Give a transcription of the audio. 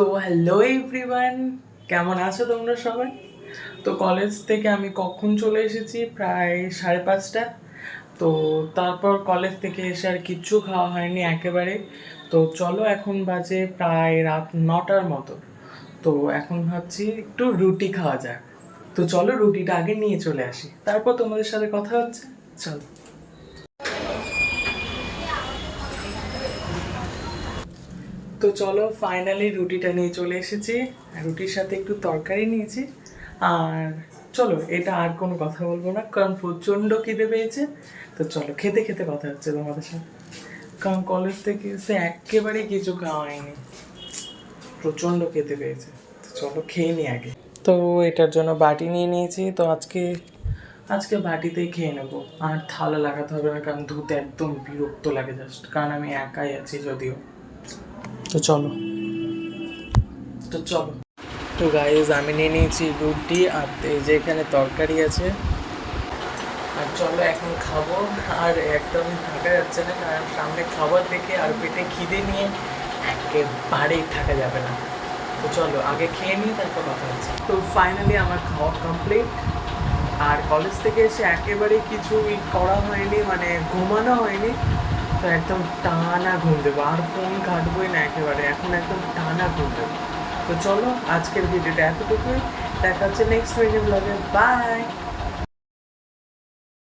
তো hello everyone, কেমন আছো তোমরা সবাই? তো কলেজ থেকে আমি কখন চলে এসেছি, প্রায় 5:30। তো তারপর কলেজ থেকে এসে আর কিচ্ছু খাওয়া হয়নি একেবারে। তো চলো, এখন বাজে প্রায় রাত 9টার মতো। তো এখন ভাবছি একটু রুটি খাওয়া যাক। তো চলো রুটিটা আগে নিয়ে চলে আসি, তারপর তোমাদের সাথে কথা হচ্ছে। চলো। তো চলো, ফাইনালি রুটিটা নিয়ে চলে এসেছি। রুটির সাথে একটু তরকারি নিয়েছি। আর চলো, এটা আর কোনো কথা বলবো না, কারণ প্রচণ্ড খিদে পেয়েছে। তো চলো, খেতে খেতে কথা হচ্ছে তোমাদের সাথে। কারণ কলেজ থেকে এসে একেবারে কিছু খাওয়া হয়নি, প্রচণ্ড খেতে পেয়েছে। তো চলো খেয়ে নিই আগে। তো এটার জন্য বাটি নিয়ে নিয়েছি। তো আজকে আজকে বাটিতেই খেয়ে নেবো, আর থালা লাগাতে হবে না, কারণ ধুতে একদম বিরক্ত লাগে জাস্ট, কারণ আমি একাই আছি যদিও। তো চলো। তো গাইজ, আমি নিয়ে নিয়েছি রুটি, আর এই যে এখানে তরকারি আছে। আর চলো এখন খাবো। আর একদম থাকা যাচ্ছে না, কারণ সামনে খাবার দেখে আর পেটে খিদে নিয়ে একেবারেই থাকা যাবে না। তো চলো আগে খেয়ে নিই, তারপর কথা হচ্ছে। তো ফাইনালি আমার খাওয়া কমপ্লিট। আর কলেজ থেকে এসে একেবারেই কিছুই করা হয়নি, মানে ঘুমানো হয়নি। তো একদম টানা ঘুম দেবো, আর ফোন ঘাটবোই না একেবারে, এখন একদম টানা ঘুম দেবো। তো চলো, আজকের ভিডিওটা এতটুকুই। দেখা হচ্ছে নেক্সট ভিডিও ব্লগে। বাই।